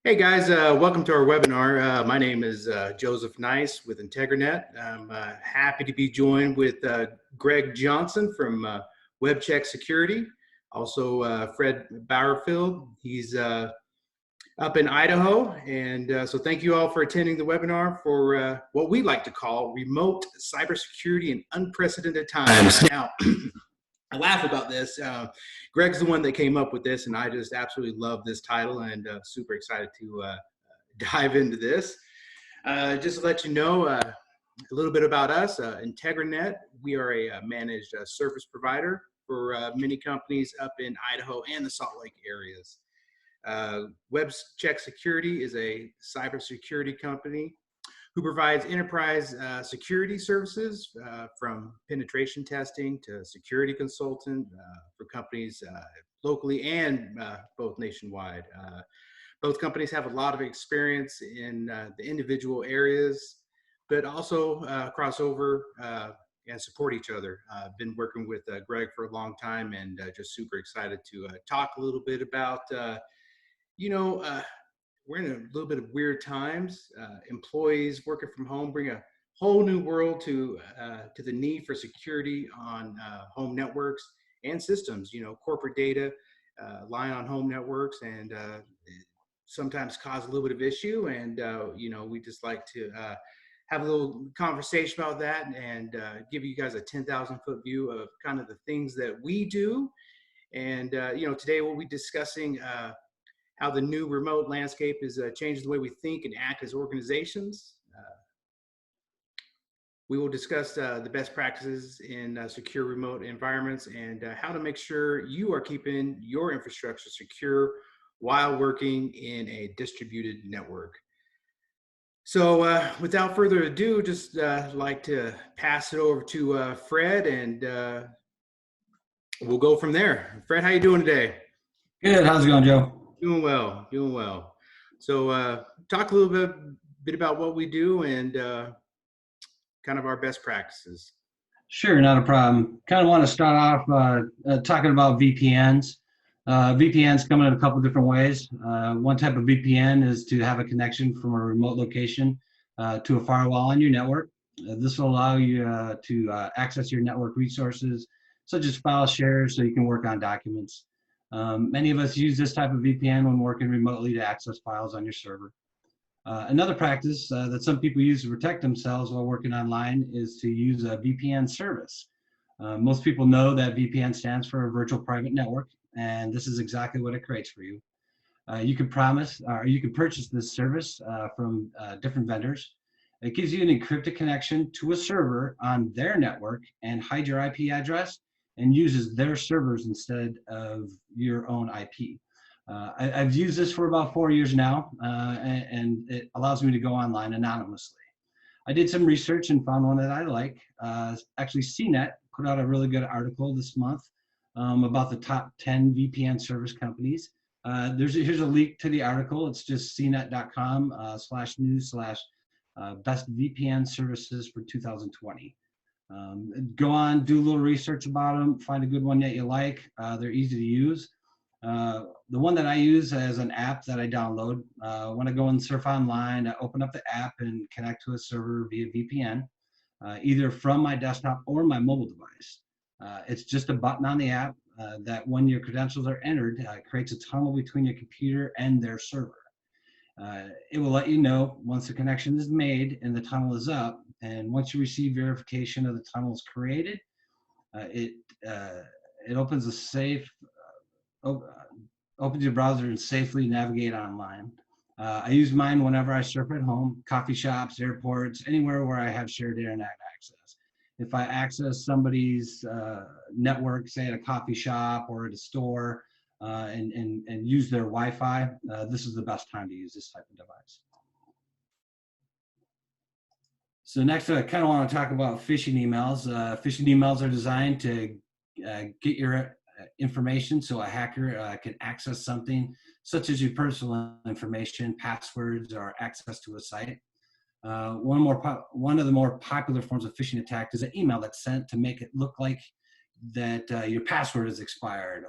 Hey guys, welcome to our webinar. My name is Joseph Nice with IntegriNet. I'm happy to be joined with Greg Johnson from Webcheck Security, also Fred Bauerfeld. He's up in Idaho, and so thank you all for attending the webinar for what we like to call remote cybersecurity in unprecedented times. Now, I laugh about this. Greg's the one that came up with this, and I just absolutely love this title and super excited to dive into this. Just to let you know a little bit about us, IntegriNet, we are a managed service provider for many companies up in Idaho and the Salt Lake areas. Webcheck Security is a cybersecurity company who provides enterprise security services from penetration testing to security consultant for companies locally and both nationwide. Both companies have a lot of experience in the individual areas, but also cross over and support each other. I've been working with Greg for a long time and just super excited to talk a little bit about, we're in a little bit of weird times. Employees working from home bring a whole new world to the need for security on home networks and systems. Corporate data lie on home networks and sometimes cause a little bit of issue. And we just like to have a little conversation about that and give you guys a 10,000-foot view of kind of the things that we do. And today we'll be discussing how the new remote landscape is changing the way we think and act as organizations. We will discuss the best practices in secure remote environments and how to make sure you are keeping your infrastructure secure while working in a distributed network. So without further ado, just like to pass it over to Fred, and we'll go from there. Fred, how you doing today? Good. How's it going, Joe? Doing well, doing well. So talk a little bit about what we do and kind of our best practices. Sure, not a problem. Kind of want to start off talking about VPNs. VPNs come in a couple different ways. One type of VPN is to have a connection from a remote location to a firewall on your network. This will allow you to access your network resources, such as file shares, so you can work on documents. Many of us use this type of VPN when working remotely to access files on your server. Another practice that some people use to protect themselves while working online is to use a VPN service. Most people know that VPN stands for a virtual private network, and this is exactly what it creates for you. You can purchase this service from different vendors. It gives you an encrypted connection to a server on their network and hides your IP address and uses their servers instead of your own IP. I've used this for about 4 years now, and it allows me to go online anonymously. I did some research and found one that I like. Actually, CNET put out a really good article this month about the top 10 VPN service companies. Here's a link to the article. It's just cnet.com/news/best VPN services for 2020. Go on, do a little research about them, find a good one that you like. They're easy to use. The one that I use as an app that I download, when I go and surf online, I open up the app and connect to a server via VPN, either from my desktop or my mobile device. It's just a button on the app that when your credentials are entered, creates a tunnel between your computer and their server. It will let you know once the connection is made and the tunnel is up. And once you receive verification of the tunnel is created, it opens a safe, opens your browser and safely navigate online. I use mine whenever I surf at home, coffee shops, airports, anywhere where I have shared internet access. If I access somebody's network, say at a coffee shop or at a store, and use their Wi-Fi, this is the best time to use this type of device. So next, I kind of want to talk about phishing emails. Phishing emails are designed to get your information so a hacker can access something such as your personal information, passwords, or access to a site. One of the more popular forms of phishing attack is an email that's sent to make it look like that your password is expired,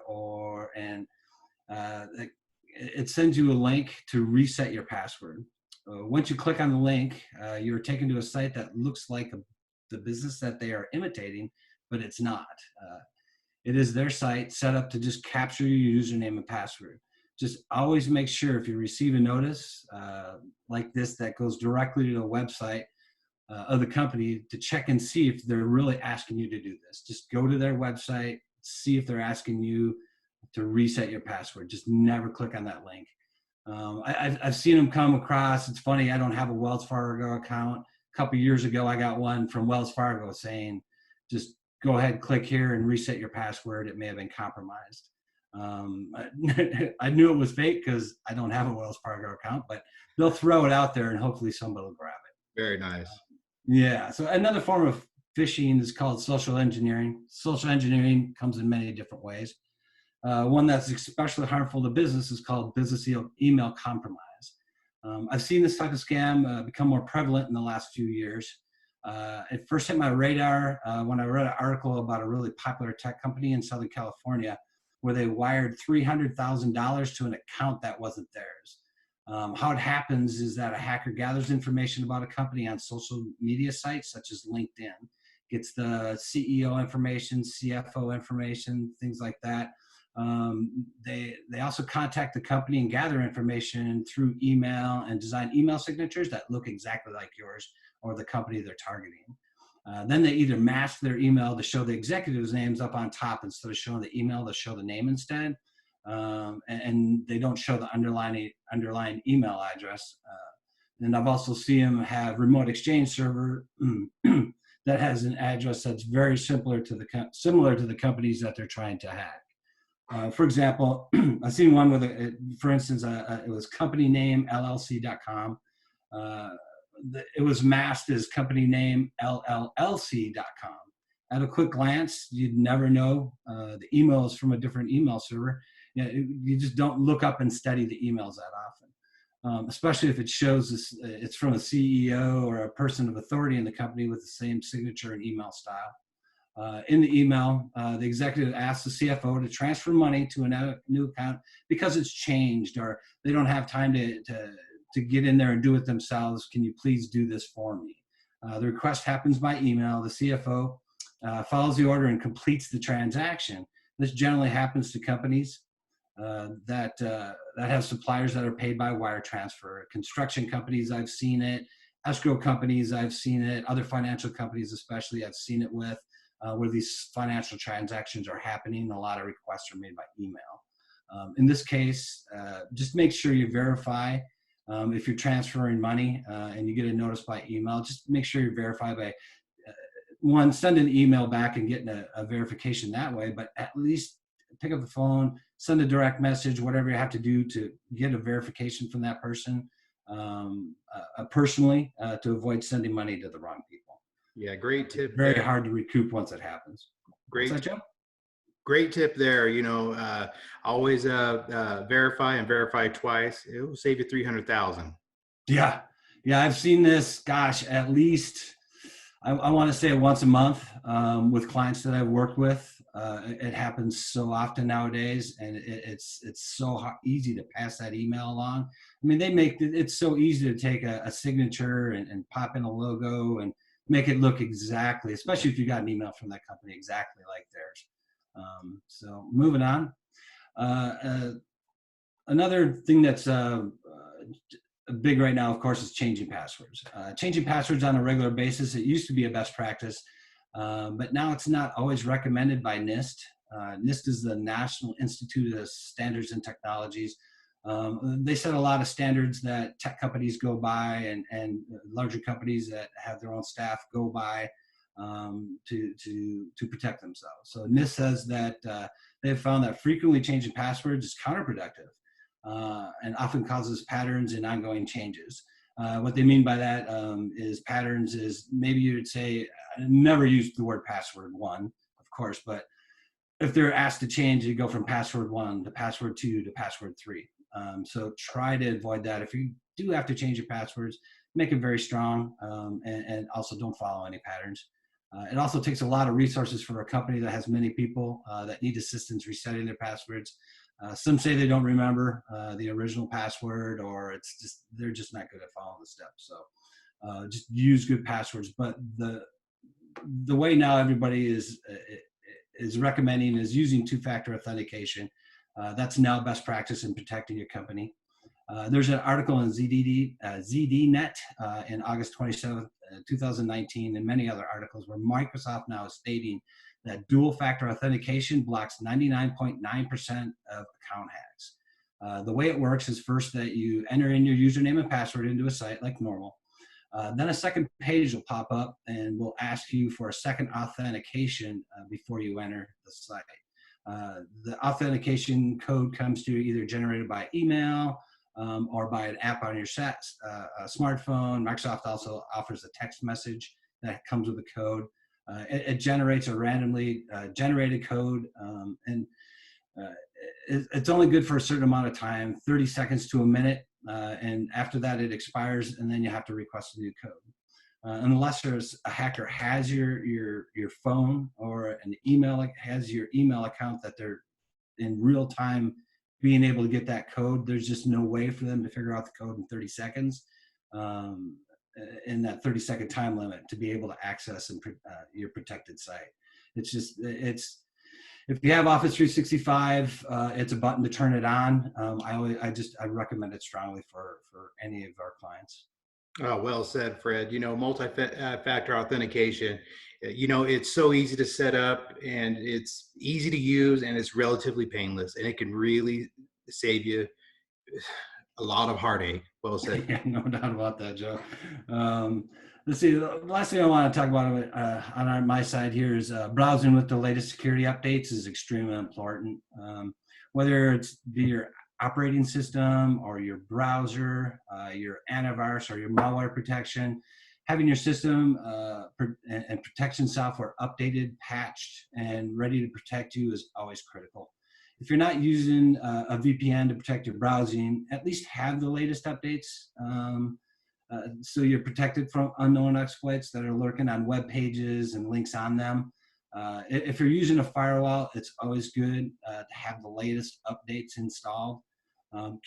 it sends you a link to reset your password. Once you click on the link, you're taken to a site that looks like the business that they are imitating, but it's not. It is their site set up to just capture your username and password. Just always make sure if you receive a notice like this that goes directly to the website of the company, to check and see if they're really asking you to do this. Just go to their website, see if they're asking you to reset your password. Just never click on that link. I've seen them come across. It's funny, I don't have a Wells Fargo account. A couple of years ago, I got one from Wells Fargo saying, just go ahead, click here and reset your password. It may have been compromised. I knew it was fake because I don't have a Wells Fargo account, but they'll throw it out there and hopefully somebody will grab it. Very nice. Yeah. So another form of phishing is called social engineering. Social engineering comes in many different ways. One that's especially harmful to business is called business email compromise. I've seen this type of scam become more prevalent in the last few years. It first hit my radar when I read an article about a really popular tech company in Southern California where they wired $300,000 to an account that wasn't theirs. How it happens is that a hacker gathers information about a company on social media sites such as LinkedIn, gets the CEO information, CFO information, things like that. They also contact the company and gather information through email and design email signatures that look exactly like yours or the company they're targeting. Then they either mask their email to show the executives' names up on top instead of showing the email, they'll show the name instead. And they don't show the underlying email address. And I've also seen them have remote exchange server that has an address that's very similar to the companies that they're trying to hack. For example, I've seen one with, for instance, it was company name LLC.com. It was masked as company name LLC.com. At a quick glance, you'd never know the email is from a different email server. You just don't look up and study the emails that often, especially if it shows this, it's from a CEO or a person of authority in the company with the same signature and email style. In the email, the executive asks the CFO to transfer money to a new account because it's changed or they don't have time to get in there and do it themselves. Can you please do this for me? The request happens by email. The CFO follows the order and completes the transaction. This generally happens to companies that have suppliers that are paid by wire transfer. Construction companies, I've seen it. Escrow companies, I've seen it. Other financial companies, especially, I've seen it with where these financial transactions are happening. A lot of requests are made by email. In this case, just make sure you verify if you're transferring money and you get a notice by email. Just make sure you verify by one, send an email back and getting a verification that way, but at least pick up the phone, send a direct message, whatever you have to do to get a verification from that person personally to avoid sending money to the wrong people. Yeah, great tip. It's very hard to recoup once it happens. Great. What's that, Joe? Great tip there. Always verify and verify twice. It will save you 300,000. Yeah. I've seen this. Gosh, at least I want to say once a month with clients that I've worked with. It happens so often nowadays, and it's so easy to pass that email along. I mean, they make it's so easy to take a signature and pop in a logo and make it look exactly, especially if you got an email from that company exactly like theirs. So moving on. Another thing that's big right now, of course, is changing passwords. Changing passwords on a regular basis, it used to be a best practice, but now it's not always recommended by NIST. NIST is the National Institute of Standards and Technologies. They set a lot of standards that tech companies go by and larger companies that have their own staff go by to protect themselves. So NIST says that they've found that frequently changing passwords is counterproductive and often causes patterns and ongoing changes. What they mean by that is patterns is maybe you would say, I never use the word password one, of course, but if they're asked to change, you go from password 1 to password 2 to password 3. So try to avoid that. If you do have to change your passwords, make it very strong and also don't follow any patterns. It also takes a lot of resources for a company that has many people that need assistance resetting their passwords. Some say they don't remember the original password, or they're just not good at following the steps. So just use good passwords. But the way now everybody is recommending is using two-factor authentication. That's now best practice in protecting your company. There's an article in ZDNet in August 27th, 2019, and many other articles where Microsoft now is stating that dual-factor authentication blocks 99.9% of account hacks. The way it works is first that you enter in your username and password into a site like normal. Then a second page will pop up and will ask you for a second authentication before you enter the site. The authentication code comes to you either generated by email or by an app on your smartphone. Microsoft also offers a text message that comes with a code. It generates a randomly generated code, and it's only good for a certain amount of time, 30 seconds to a minute, and after that it expires, and then you have to request a new code. Unless there's a hacker has your phone or an email has your email account that they're in real time being able to get that code, there's just no way for them to figure out the code in 30 seconds in that 30-second time limit to be able to access your protected site. It's if you have Office 365, it's a button to turn it on. I recommend it strongly for any of our clients. Oh, well said, Fred. Multi-factor authentication, it's so easy to set up, and it's easy to use, and it's relatively painless, and it can really save you a lot of heartache. Well said. Yeah, no doubt about that, Joe. Let's see. The last thing I want to talk about on my side here is browsing with the latest security updates is extremely important. Whether it's your operating system or your browser, your antivirus or your malware protection, having your system and protection software updated, patched, and ready to protect you is always critical. If you're not using a VPN to protect your browsing, at least have the latest updates so you're protected from unknown exploits that are lurking on web pages and links on them. If you're using a firewall, it's always good to have the latest updates installed.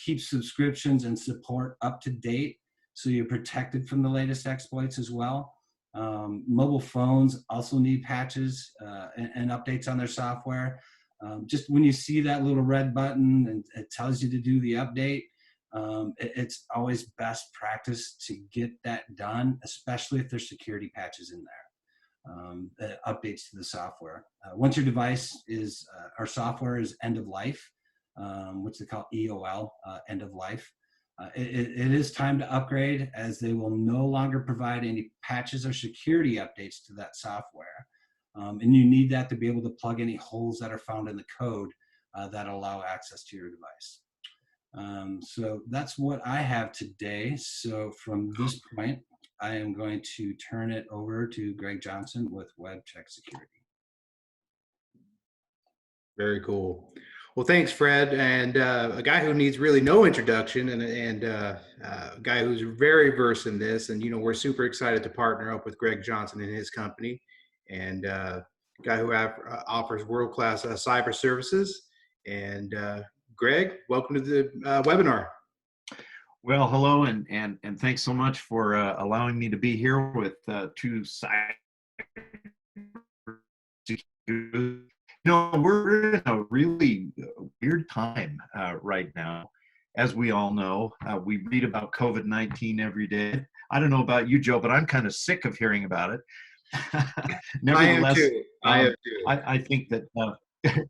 Keep subscriptions and support up to date so you're protected from the latest exploits as well. Mobile phones also need patches and updates on their software. Just when you see that little red button and it tells you to do the update, it's always best practice to get that done, especially if there's security patches in there. Updates to the software. Once your device our software is end of life, which they call EOL, end of life, it is time to upgrade, as they will no longer provide any patches or security updates to that software. And you need that to be able to plug any holes that are found in the code that allow access to your device. So that's what I have today. So from this point, I am going to turn it over to Greg Johnson with Webcheck Security. Very cool. Well, thanks, Fred. And a guy who needs really no introduction, and a guy who's very versed in this. And, we're super excited to partner up with Greg Johnson and his company, and a guy who offers world-class cyber services. And Greg, welcome to the webinar. Well, hello, and thanks so much for allowing me to be here with two cybersecurity. We're in a really weird time right now. As we all know, we read about COVID-19 every day. I don't know about you, Joe, but I'm kind of sick of hearing about it. Nevertheless, I am too. I think that,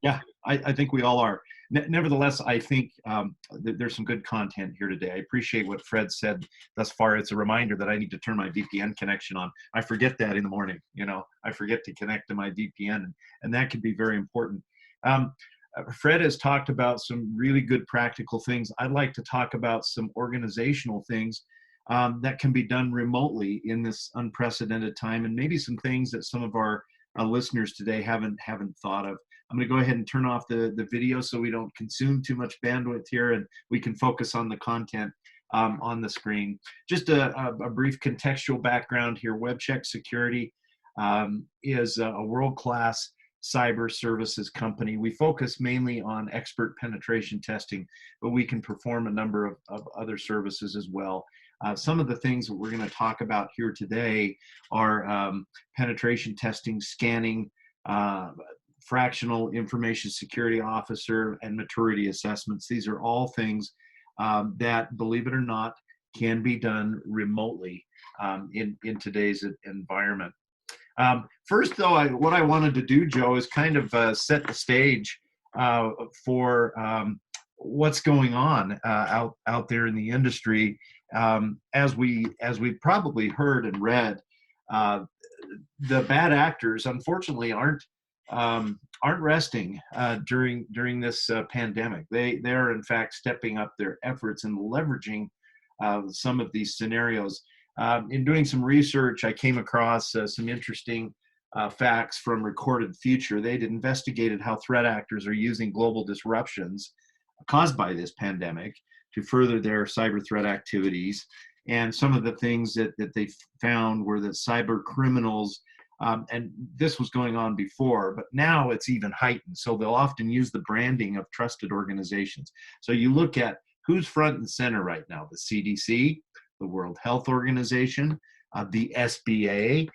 yeah, I think we all are. Nevertheless, I think there's some good content here today. I appreciate what Fred said thus far. It's a reminder that I need to turn my VPN connection on. I forget that in the morning. I forget to connect to my VPN, and that can be very important. Fred has talked about some really good practical things. I'd like to talk about some organizational things that can be done remotely in this unprecedented time, and maybe some things that some of our listeners today haven't thought of. I'm going to go ahead and turn off the video so we don't consume too much bandwidth here, and we can focus on the content on the screen. Just a brief contextual background here. Webcheck Security is a world-class cyber services company. We focus mainly on expert penetration testing, but we can perform a number of other services as well. Some of the things that we're going to talk about here today are penetration testing, scanning, fractional information security officer, and maturity assessments. These are all things that, believe it or not, can be done remotely in today's environment. First, though, what I wanted to do, Joe, is kind of set the stage for what's going on out there in the industry. As we've probably heard and read, the bad actors, unfortunately, aren't resting during this pandemic. They're in fact stepping up their efforts and leveraging some of these scenarios. In doing some research, I came across some interesting facts from Recorded Future. They'd investigated how threat actors are using global disruptions caused by this pandemic to further their cyber threat activities. And some of the things that they found were that cyber criminals, and this was going on before, but now it's even heightened. So they'll often use the branding of trusted organizations. So you look at who's front and center right now: the CDC, the World Health Organization, the SBA,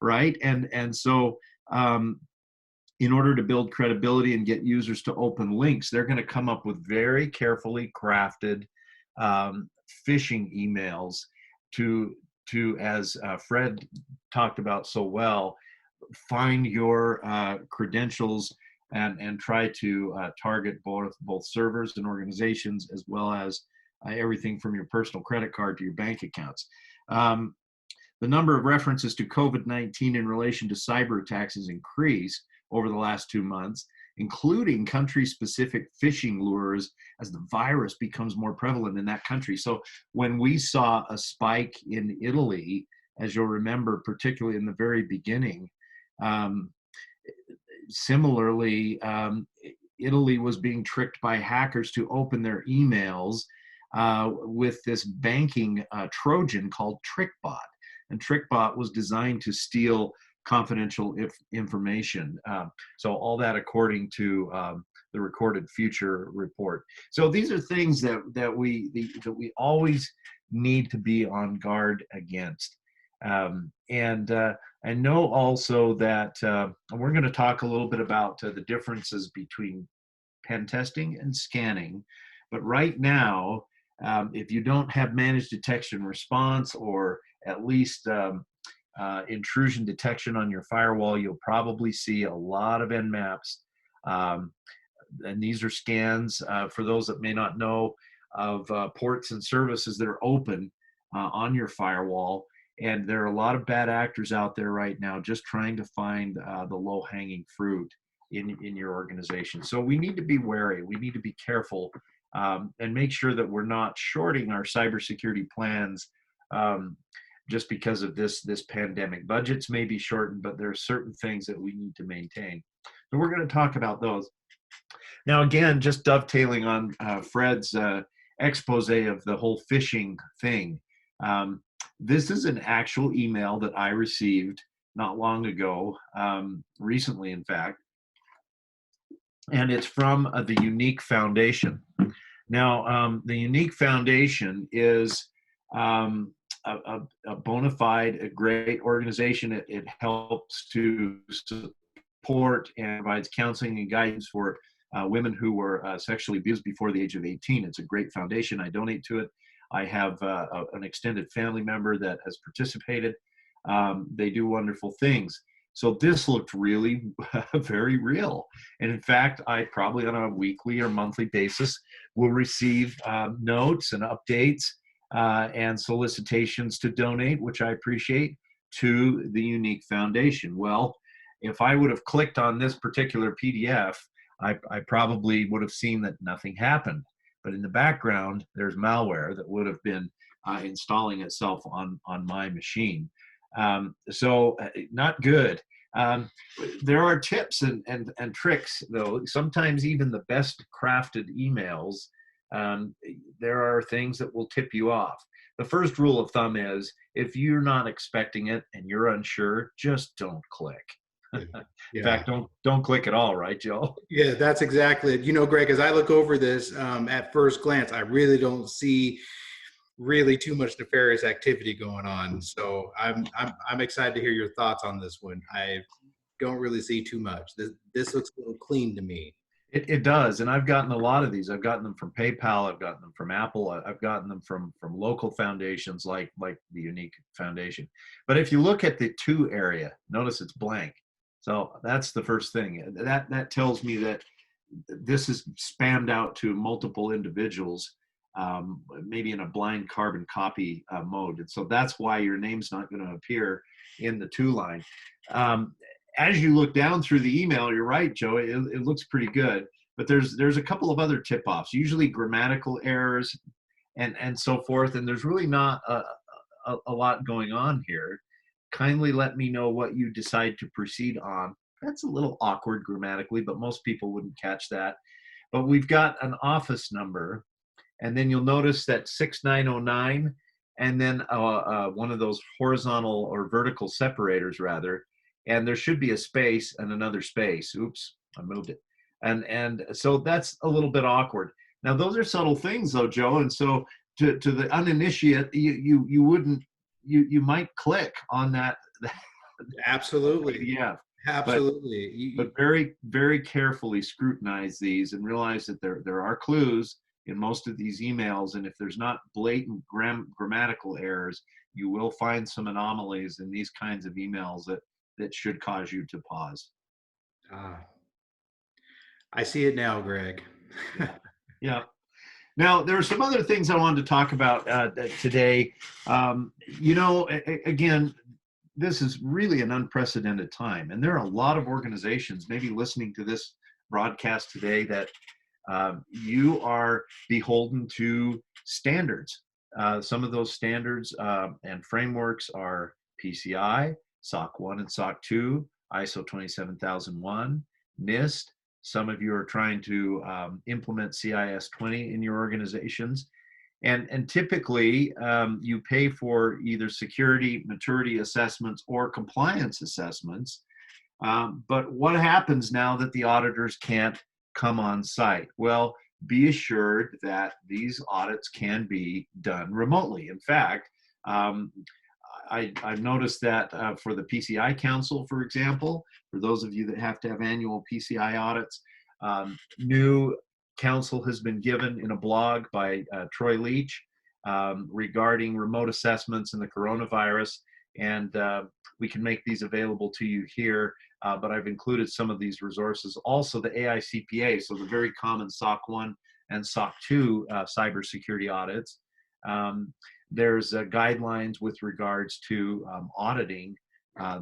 right? And so in order to build credibility and get users to open links, they're going to come up with very carefully crafted phishing emails to as Fred talked about so well, find your credentials and try to target both servers and organizations, as well as everything from your personal credit card to your bank accounts. The number of references to COVID-19 in relation to cyber attacks has increased over the last 2 months, including country-specific phishing lures as the virus becomes more prevalent in that country. So when we saw a spike in Italy, as you'll remember, particularly in the very beginning, similarly, Italy was being tricked by hackers to open their emails with this banking Trojan called TrickBot. And TrickBot was designed to steal confidential information. So all that according to the Recorded Future report. So these are things that we always need to be on guard against. And I know also that we're going to talk a little bit about the differences between pen testing and scanning. But right now, if you don't have managed detection response, or at least intrusion detection on your firewall, you'll probably see a lot of Nmaps. And these are scans, for those that may not know, of ports and services that are open on your firewall. And there are a lot of bad actors out there right now just trying to find the low-hanging fruit in your organization. So we need to be wary. We need to be careful and make sure that we're not shorting our cybersecurity plans just because of this pandemic. Budgets may be shortened, but there are certain things that we need to maintain. So we're going to talk about those. Now, again, just dovetailing on Fred's expose of the whole phishing thing. This is an actual email that I received not long ago, recently, in fact, and it's from the Unique Foundation. Now, the Unique Foundation is a bona fide, a great organization. It helps to support and provides counseling and guidance for women who were sexually abused before the age of 18. It's a great foundation. I donate to it. I have an extended family member that has participated. They do wonderful things. So this looked really very real. And in fact, I probably on a weekly or monthly basis will receive notes and updates and solicitations to donate, which I appreciate, to the Unique Foundation. Well, if I would have clicked on this particular PDF, I probably would have seen that nothing happened. But in the background, there's malware that would have been installing itself on my machine. So not good. There are tips and tricks, though. Sometimes even the best crafted emails, there are things that will tip you off. The first rule of thumb is if you're not expecting it and you're unsure, just don't click. Yeah. In Yeah. fact, don't click at all, right, Joe? Yeah, that's exactly it. You know, Greg, as I look over this, at first glance, I really don't see really too much nefarious activity going on. So I'm excited to hear your thoughts on this one. I don't really see too much. This looks a little clean to me. It does, and I've gotten a lot of these. I've gotten them from PayPal. I've gotten them from Apple. I've gotten them from local foundations like the Unique Foundation. But if you look at the to area, notice it's blank. So that's the first thing. That tells me that this is spammed out to multiple individuals, maybe in a blind carbon copy mode. And so that's why your name's not going to appear in the to line. As you look down through the email, you're right, Joe, it looks pretty good. But there's a couple of other tip-offs, usually grammatical errors and so forth. And there's really not a lot going on here. Kindly let me know what you decide to proceed on. That's a little awkward grammatically, but most people wouldn't catch that. But we've got an office number, and then you'll notice that 6909, and then one of those horizontal or vertical separators rather, and there should be a space and another space. Oops, I moved it. And so that's a little bit awkward. Now those are subtle things though, Joe, and so to the uninitiate, you wouldn't, you might click on that. Absolutely. Yeah. Absolutely. But very, very carefully scrutinize these and realize that there are clues in most of these emails. And if there's not blatant grammatical errors, you will find some anomalies in these kinds of emails that should cause you to pause. I see it now, Greg. Yeah. Now, there are some other things I wanted to talk about today. You know, again, this is really an unprecedented time, and there are a lot of organizations maybe listening to this broadcast today that you are beholden to standards. Some of those standards and frameworks are PCI, SOC 1 and SOC 2, ISO 27001, NIST. Some of you are trying to implement CIS 20 in your organizations. And typically, you pay for either security maturity assessments or compliance assessments. But what happens now that the auditors can't come on site? Well, be assured that these audits can be done remotely. In fact, I've noticed that for the PCI Council, for example, for those of you that have to have annual PCI audits, new counsel has been given in a blog by Troy Leach regarding remote assessments and the coronavirus, and we can make these available to you here, but I've included some of these resources. Also the AICPA, so the very common SOC 1 and SOC 2 cybersecurity audits. There's guidelines with regards to auditing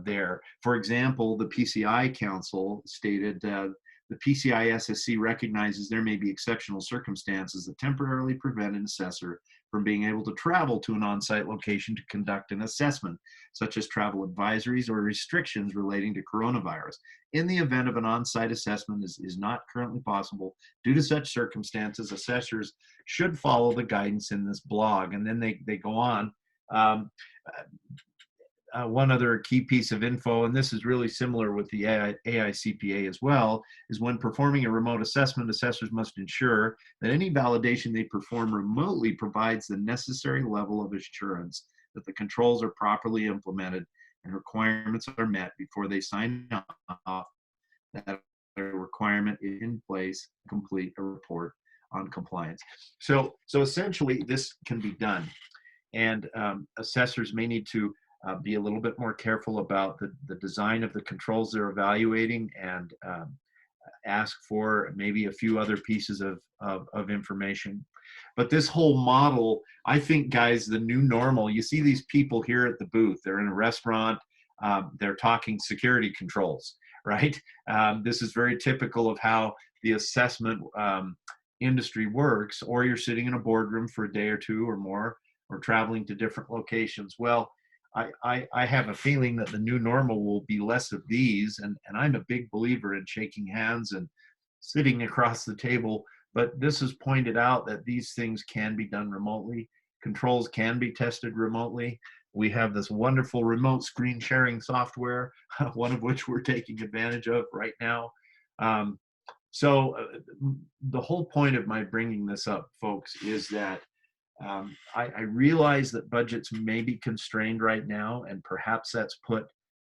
there. For example, the PCI Council stated the PCI SSC recognizes there may be exceptional circumstances that temporarily prevent an assessor from being able to travel to an on-site location to conduct an assessment, such as travel advisories or restrictions relating to coronavirus. In the event of an on-site assessment is not currently possible due to such circumstances, assessors should follow the guidance in this blog. And then they go on. One other key piece of info, and this is really similar with the AICPA as well, is when performing a remote assessment, assessors must ensure that any validation they perform remotely provides the necessary level of assurance that the controls are properly implemented and requirements are met before they sign off that a requirement is in place, complete a report on compliance. So essentially, this can be done. And assessors may need to be a little bit more careful about the design of the controls they're evaluating, and ask for maybe a few other pieces of information. But this whole model, I think, guys, the new normal, you see these people here at the booth, they're in a restaurant, they're talking security controls, right? This is very typical of how the assessment industry works, or you're sitting in a boardroom for a day or two or more, or traveling to different locations. Well, I have a feeling that the new normal will be less of these, and I'm a big believer in shaking hands and sitting across the table, but this is pointed out that these things can be done remotely. Controls can be tested remotely. We have this wonderful remote screen sharing software, one of which we're taking advantage of right now. The whole point of my bringing this up, folks, is that I realize that budgets may be constrained right now, and perhaps that's put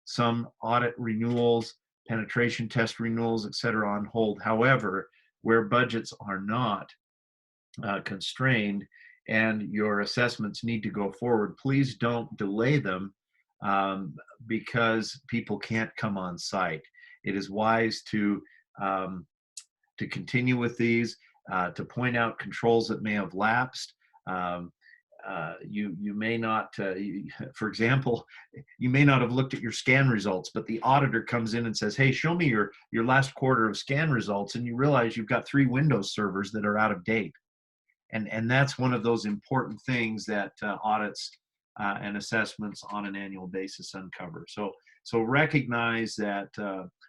some audit renewals, penetration test renewals, et cetera, on hold. However, where budgets are not constrained and your assessments need to go forward, please don't delay them because people can't come on site. It is wise to continue with these, to point out controls that may have lapsed. You may not, for example, you may not have looked at your scan results, but the auditor comes in and says, hey, show me your last quarter of scan results, and you realize you've got 3 Windows servers that are out of date. And that's one of those important things that audits and assessments on an annual basis uncover. So recognize that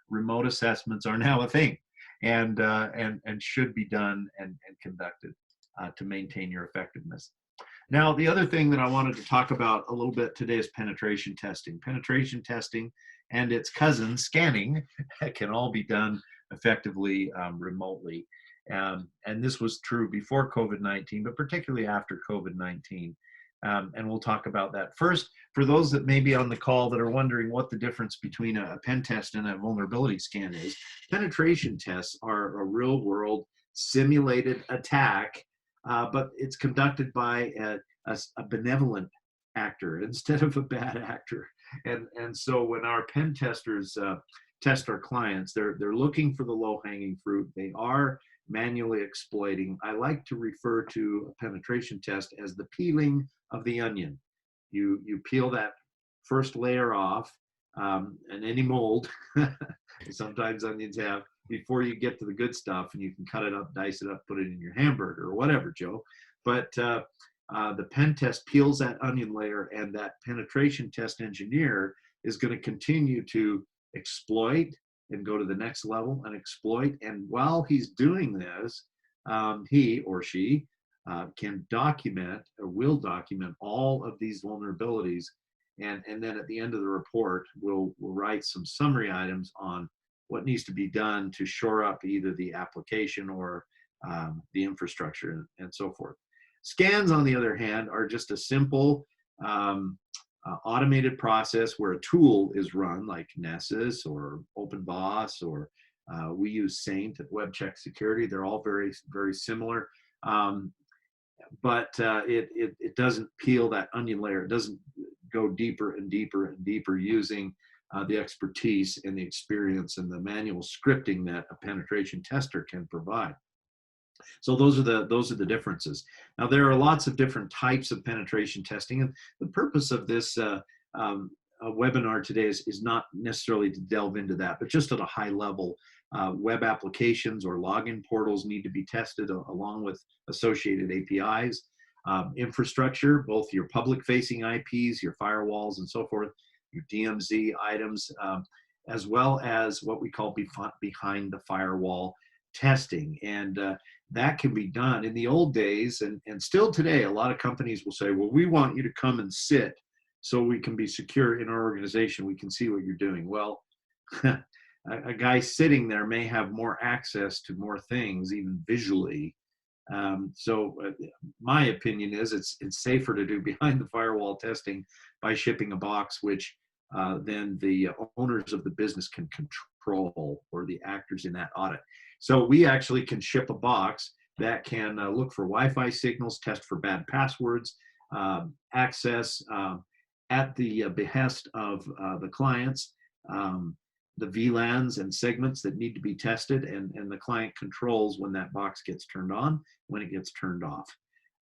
remote assessments are now a thing, and should be done and conducted to maintain your effectiveness. Now, the other thing that I wanted to talk about a little bit today is penetration testing. Penetration testing and its cousin, scanning, can all be done effectively remotely. And this was true before COVID-19, but particularly after COVID-19. And we'll talk about that. First, for those that may be on the call that are wondering what the difference between a pen test and a vulnerability scan is, penetration tests are a real-world simulated attack, but it's conducted by a benevolent actor instead of a bad actor. And so when our pen testers test our clients, they're looking for the low-hanging fruit. They are manually exploiting. I like to refer to a penetration test as the peeling of the onion. You peel that first layer off, and any mold, sometimes onions have, before you get to the good stuff, and you can cut it up, dice it up, put it in your hamburger or whatever, Joe. But the pen test peels that onion layer, and that penetration test engineer is going to continue to exploit and go to the next level and exploit. And while he's doing this, he or she can document or will document all of these vulnerabilities. And then at the end of the report, we'll write some summary items on what needs to be done to shore up either the application or the infrastructure and so forth. Scans, on the other hand, are just a simple automated process where a tool is run, like Nessus or OpenBoss, or we use Saint at Webcheck Security. They're all very, very similar, but it doesn't peel that onion layer. It doesn't go deeper and deeper and deeper using the expertise and the experience and the manual scripting that a penetration tester can provide. So those are the differences. Now, there are lots of different types of penetration testing, and the purpose of this webinar today is not necessarily to delve into that, but just at a high level. Web applications or login portals need to be tested along with associated APIs. Infrastructure, both your public-facing IPs, your firewalls, and so forth, your DMZ items, as well as what we call behind the firewall testing. And that can be done in the old days, and still today, a lot of companies will say, well, we want you to come and sit so we can be secure in our organization. We can see what you're doing. Well, a guy sitting there may have more access to more things, even visually. So my opinion is it's safer to do behind the firewall testing by shipping a box, which then the owners of the business can control, or the actors in that audit. So we actually can ship a box that can look for Wi-Fi signals, test for bad passwords, access at the behest of the clients, the VLANs and segments that need to be tested, and the client controls when that box gets turned on, when it gets turned off.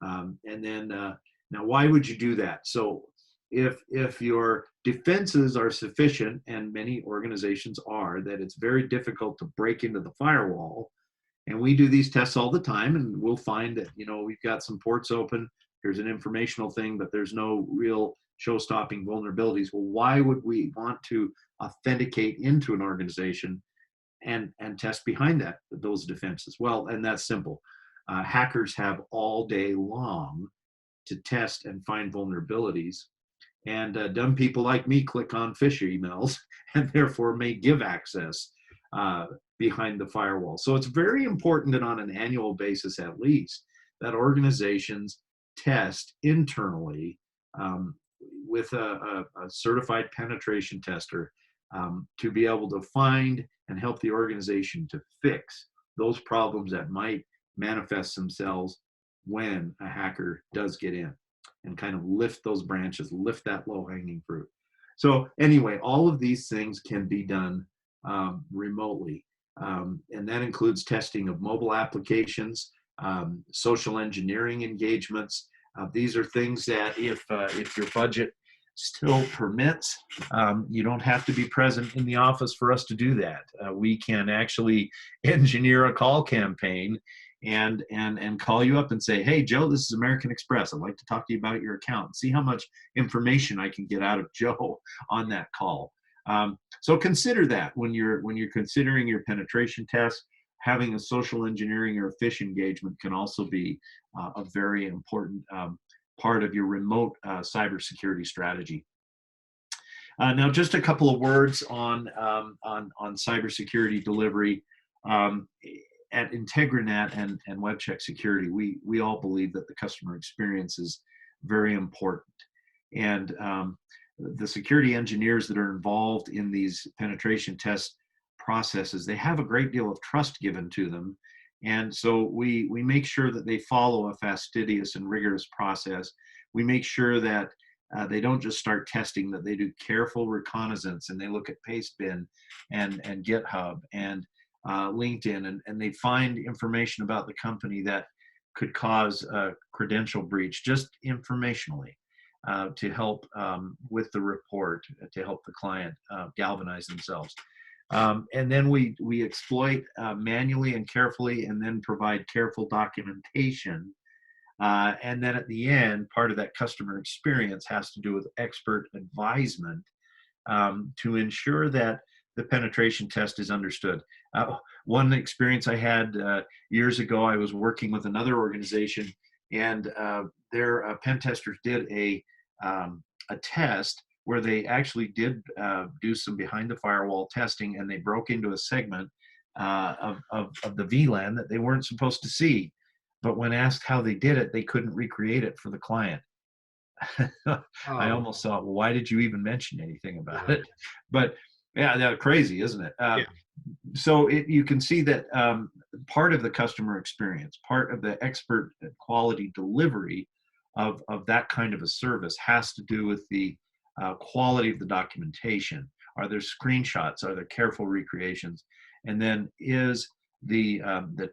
And then, now why would you do that? So if your defenses are sufficient, and many organizations are, that it's very difficult to break into the firewall, and we do these tests all the time, and we'll find that, we've got some ports open, there's an informational thing, but there's no real show-stopping vulnerabilities. Well, why would we want to authenticate into an organization and test behind those defenses? Well, and that's simple. Hackers have all day long to test and find vulnerabilities. And dumb people like me click on phish emails and therefore may give access behind the firewall. So it's very important that on an annual basis, at least, that organizations test internally with a certified penetration tester to be able to find and help the organization to fix those problems that might manifest themselves when a hacker does get in, and kind of lift those branches, lift that low-hanging fruit. So anyway, all of these things can be done remotely. And that includes testing of mobile applications, social engineering engagements. These are things that if your budget still permits, you don't have to be present in the office for us to do that. We can actually engineer a call campaign and call you up and say, hey, Joe, this is American Express. I'd like to talk to you about your account. See how much information I can get out of Joe on that call. So consider that when you're considering your penetration test. Having a social engineering or a phish engagement can also be a very important part of your remote cybersecurity strategy. Now, just a couple of words on cybersecurity delivery. At IntegriNet and Webcheck Security, we all believe that the customer experience is very important. And the security engineers that are involved in these penetration test processes, they have a great deal of trust given to them. And so we make sure that they follow a fastidious and rigorous process. We make sure that they don't just start testing, that they do careful reconnaissance, and they look at Pastebin and GitHub and LinkedIn, and they find information about the company that could cause a credential breach, just informationally, to help with the report, to help the client galvanize themselves. And then we exploit manually and carefully, and then provide careful documentation. And then at the end, part of that customer experience has to do with expert advisement to ensure that the penetration test is understood. One experience I had years ago, I was working with another organization, and their pen testers did a test where they actually did do some behind the firewall testing, and they broke into a segment of the VLAN that they weren't supposed to see. But when asked how they did it, they couldn't recreate it for the client. I almost thought, well, why did you even mention anything about it? But yeah, that's crazy, isn't it? Yeah. So you can see that part of the customer experience, part of the expert quality delivery of that kind of a service has to do with the quality of the documentation. Are there screenshots? Are there careful recreations? And then is the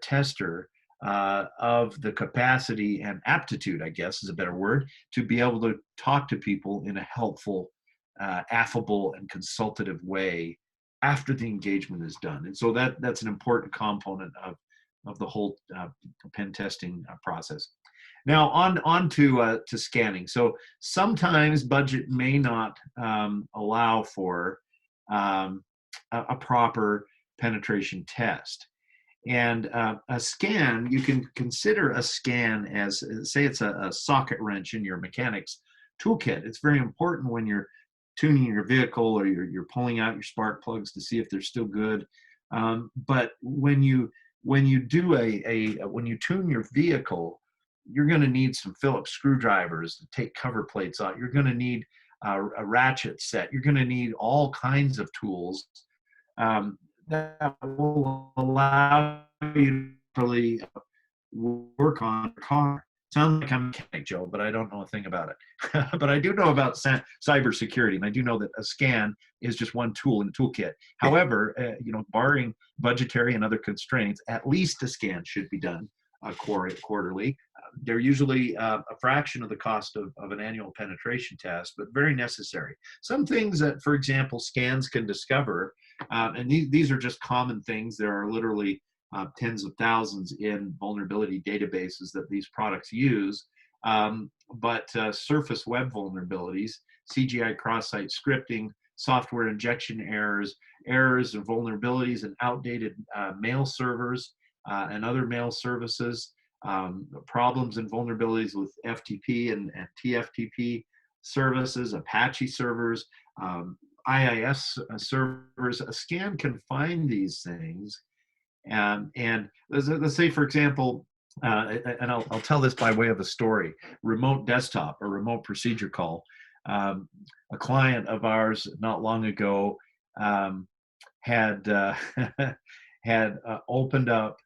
tester of the capacity and aptitude, I guess is a better word, to be able to talk to people in a helpful, affable, and consultative way after the engagement is done. And so that's an important component of the whole pen testing process. Now on to scanning. So sometimes budget may not allow for a proper penetration test. And a scan, you can consider a scan as, say it's a socket wrench in your mechanics toolkit. It's very important when you're tuning your vehicle or you're pulling out your spark plugs to see if they're still good. But when you tune your vehicle, you're going to need some Phillips screwdrivers to take cover plates out. You're going to need a ratchet set. You're going to need all kinds of tools that will allow you to really work on a car. Sounds like I'm a mechanic, Joe, but I don't know a thing about it. But I do know about cybersecurity, and I do know that a scan is just one tool in the toolkit. However, barring budgetary and other constraints, at least a scan should be done quarterly. They're usually a fraction of the cost of an annual penetration test, but very necessary. Some things that, for example, scans can discover, and these are just common things. There are literally tens of thousands in vulnerability databases that these products use, but surface web vulnerabilities, CGI cross-site scripting, software injection errors and vulnerabilities in outdated mail servers and other mail services, problems and vulnerabilities with FTP and TFTP, services, Apache servers, IIS servers. A scan can find these things. And let's say, for example, and I'll tell this by way of a story, remote desktop or remote procedure call. A client of ours not long ago had had opened up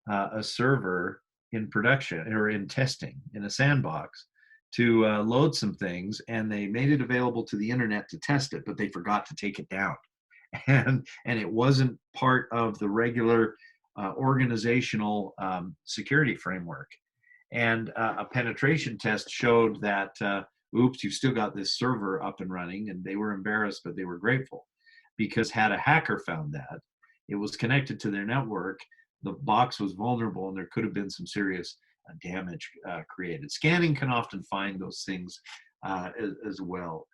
a server in production or in testing in a sandbox to load some things, and they made it available to the internet to test it, but they forgot to take it down. And it wasn't part of the regular organizational security framework. And a penetration test showed that, oops, you've still got this server up and running, and they were embarrassed, but they were grateful, because had a hacker found that, it was connected to their network, the box was vulnerable, and there could have been some serious damage created. Scanning can often find those things as well.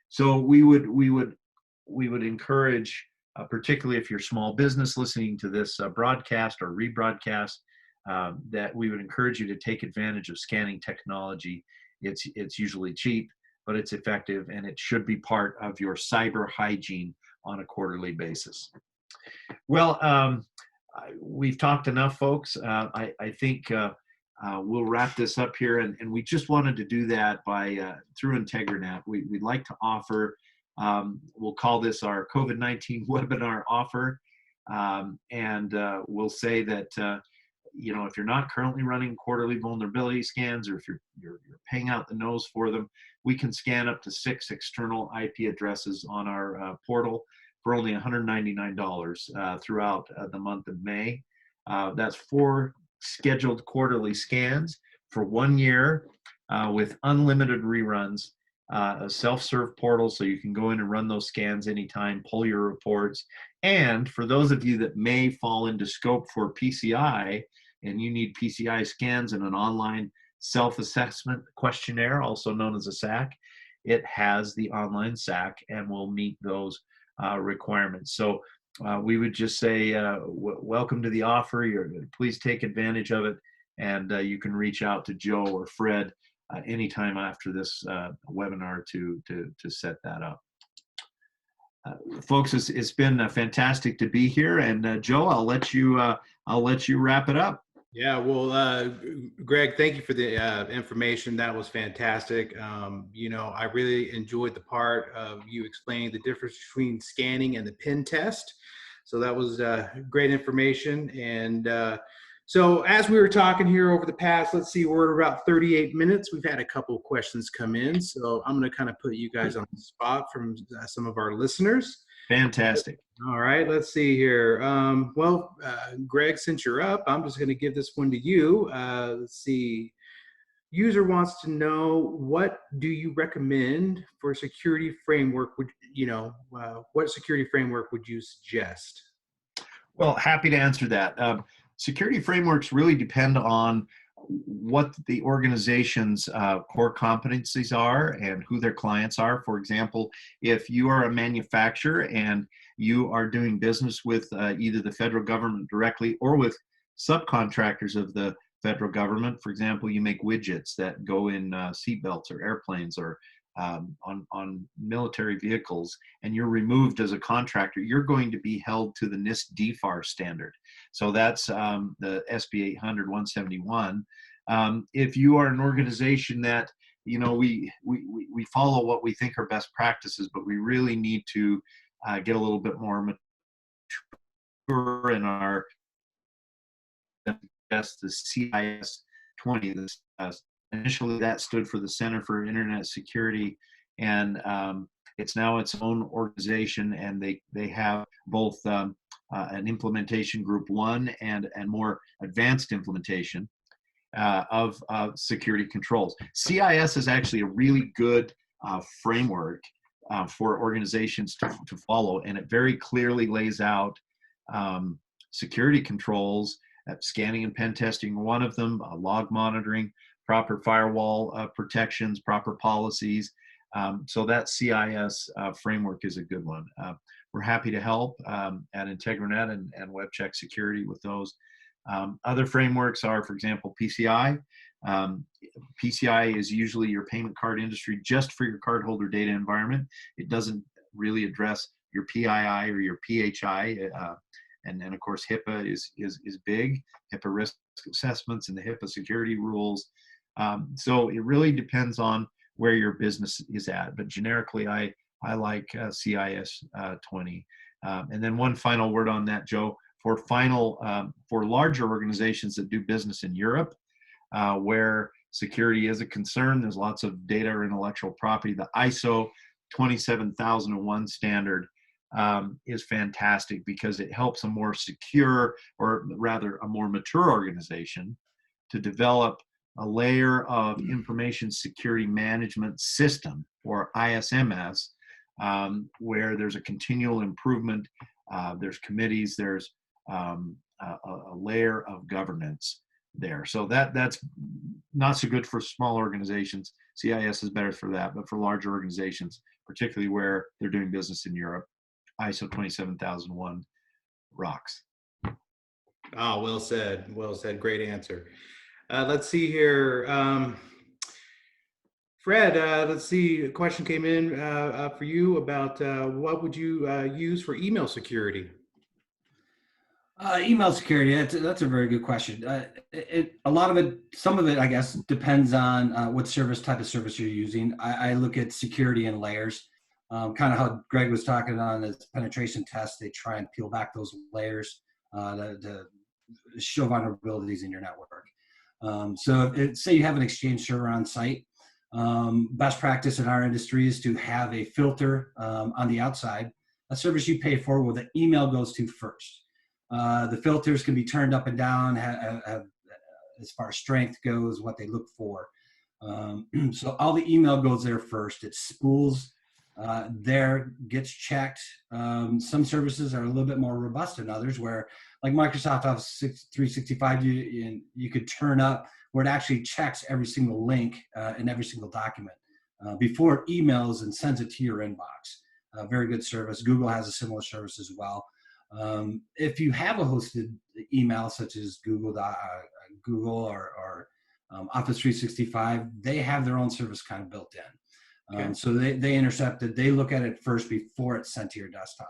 So we would encourage, particularly if you're small business listening to this broadcast or rebroadcast, that we would encourage you to take advantage of scanning technology. It's usually cheap, but it's effective, and it should be part of your cyber hygiene on a quarterly basis. Well, we've talked enough, folks. I think we'll wrap this up here, and we just wanted to do that by through IntegriNet. We'd like to offer, we'll call this our COVID-19 webinar offer, and we'll say that if you're not currently running quarterly vulnerability scans, or if you're paying out the nose for them, we can scan up to 6 external IP addresses on our portal for only $199 throughout the month of May. That's 4 scheduled quarterly scans for 1 year with unlimited reruns, a self-serve portal so you can go in and run those scans anytime, pull your reports. And for those of you that may fall into scope for PCI, and you need PCI scans and an online self-assessment questionnaire, also known as a SAC, it has the online SAC and will meet those requirements. So we would just say welcome to the offer. Please take advantage of it, and you can reach out to Joe or Fred anytime after this webinar to set that up. Folks, it's been fantastic to be here, and Joe, I'll let you wrap it up. Yeah, well, Greg, thank you for the information. That was fantastic. I really enjoyed the part of you explaining the difference between scanning and the pen test. So that was great information. And so as we were talking here over the past, let's see, we're at about 38 minutes. We've had a couple of questions come in. So I'm going to kind of put you guys on the spot from some of our listeners. Fantastic. All right, let's see here. Greg, since you're up, I'm just going to give this one to you. Let's see. User wants to know, what do you recommend for security framework? What security framework would you suggest? Well, happy to answer that. Security frameworks really depend on what the organization's core competencies are and who their clients are. For example, if you are a manufacturer and you are doing business with either the federal government directly or with subcontractors of the federal government, for example, you make widgets that go in seatbelts or airplanes or on military vehicles, and you're removed as a contractor, you're going to be held to the NIST DFAR standard. So that's the SB 800-171. If you are an organization that, we follow what we think are best practices, but we really need to get a little bit more mature in our, that's the CIS 20. Initially, that stood for the Center for Internet Security, and it's now its own organization, and they have both an implementation group 1 and more advanced implementation of security controls. CIS is actually a really good framework for organizations to follow, and it very clearly lays out security controls, scanning and pen testing, one of them, log monitoring, proper firewall protections, proper policies. So that CIS framework is a good one. We're happy to help at IntegriNet and Webcheck Security with those. Other frameworks are, for example, PCI. PCI is usually your payment card industry just for your cardholder data environment. It doesn't really address your PII or your PHI. And of course, HIPAA is big, HIPAA risk assessments and the HIPAA security rules. So it really depends on where your business is at. But generically, I like CIS 20. And then one final word on that, Joe, for larger organizations that do business in Europe, where security is a concern, there's lots of data or intellectual property. The ISO 27001 standard is fantastic because it helps a more secure, or rather a more mature organization to develop a layer of information security management system, or ISMS, where there's a continual improvement, there's committees, there's a layer of governance there. So that's not so good for small organizations. CIS is better for that, but for larger organizations, particularly where they're doing business in Europe, ISO 27001 rocks. Oh, well said. Well said. Great answer. Let's see here. Fred, let's see. A question came in for you about what would you use for email security? Email security, that's a very good question. A lot of it, some of it, I guess, depends on what type of service you're using. I look at security in layers, kind of how Greg was talking on his penetration test. They try and peel back those layers to show vulnerabilities in your network. So say you have an Exchange server on site, best practice in our industry is to have a filter on the outside, a service you pay for where the email goes to first. The filters can be turned up and down as far as strength goes, what they look for. So all the email goes there first. It spools there, gets checked. Some services are a little bit more robust than others, where like Microsoft Office 365, you could turn up where it actually checks every single link in every single document before it emails and sends it to your inbox. Very good service. Google has a similar service as well. If you have a hosted email such as Google or Office 365, they have their own service kind of built in. Okay. So they intercept it. They look at it first before it's sent to your desktop.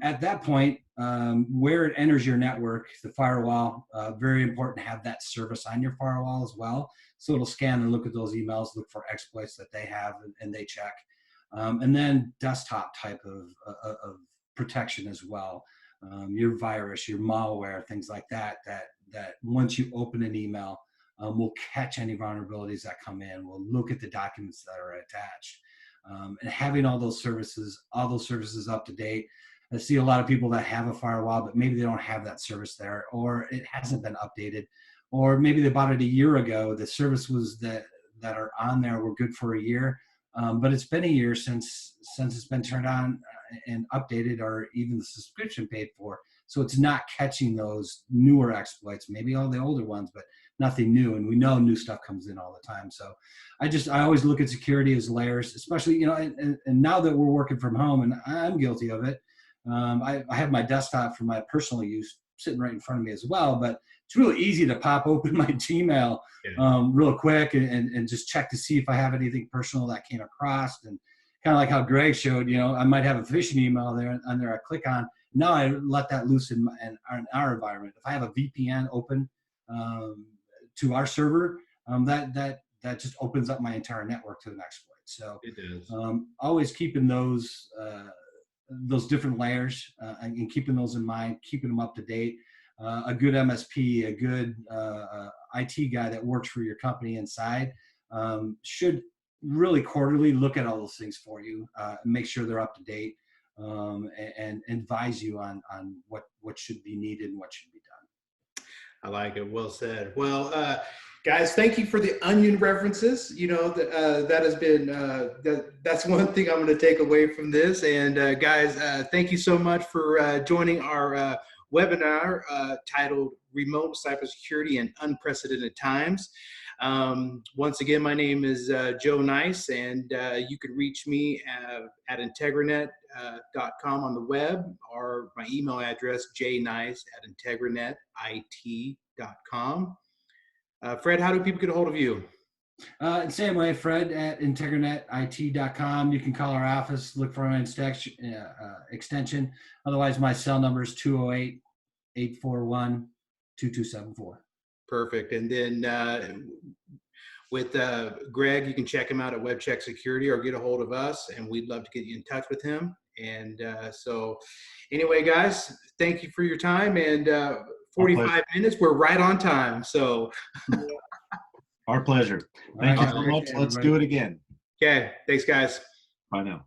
At that point, where it enters your network, the firewall, very important to have that service on your firewall as well. So it'll scan and look at those emails, look for exploits that they have, and they check. And then desktop type of protection as well. Your virus, your malware, things like that once you open an email, will catch any vulnerabilities that come in. We'll look at the documents that are attached. And having all those services up to date. I see a lot of people that have a firewall, but maybe they don't have that service there, or it hasn't been updated, or maybe they bought it a year ago. The services that are on there were good for a year, but it's been a year since it's been turned on and updated, or even the subscription paid for. So it's not catching those newer exploits, maybe all the older ones, but nothing new. And we know new stuff comes in all the time. So I always look at security as layers, especially, and now that we're working from home, and I'm guilty of it. I have my desktop for my personal use sitting right in front of me as well, but it's really easy to pop open my Gmail real quick and just check to see if I have anything personal that came across. And kind of like how Greg showed, I might have a phishing email there I click on. Now I let that loose in our environment. If I have a VPN open to our server, that just opens up my entire network to an exploit. So it does. Always keeping those different layers and keeping those in mind, keeping them up to date. A good MSP, a good IT guy that works for your company inside should really quarterly look at all those things for you, make sure they're up to date, and advise you on what should be needed and what should be done. I like it. Well said. Well, guys, thank you for the onion references. That has been, that's one thing I'm going to take away from this. And guys, thank you so much for joining our webinar titled Remote Cybersecurity in Unprecedented Times. Once again, my name is Joe Nice, and you can reach me at IntegriNet.com on the web, or my email address, jnice@IntegriNetIT.com. Fred, how do people get a hold of you? Same way, Fred at IntegriNetIT.com. You can call our office, look for an extension. Otherwise, my cell number is 208-841-2274. Perfect. And then with Greg, you can check him out at Webcheck Security, or get a hold of us, and we'd love to get you in touch with him. And so anyway, guys, thank you for your time. And 45 minutes, we're right on time. So our pleasure. Thank you so much. Let's do it again. Okay. Thanks, guys. Bye now.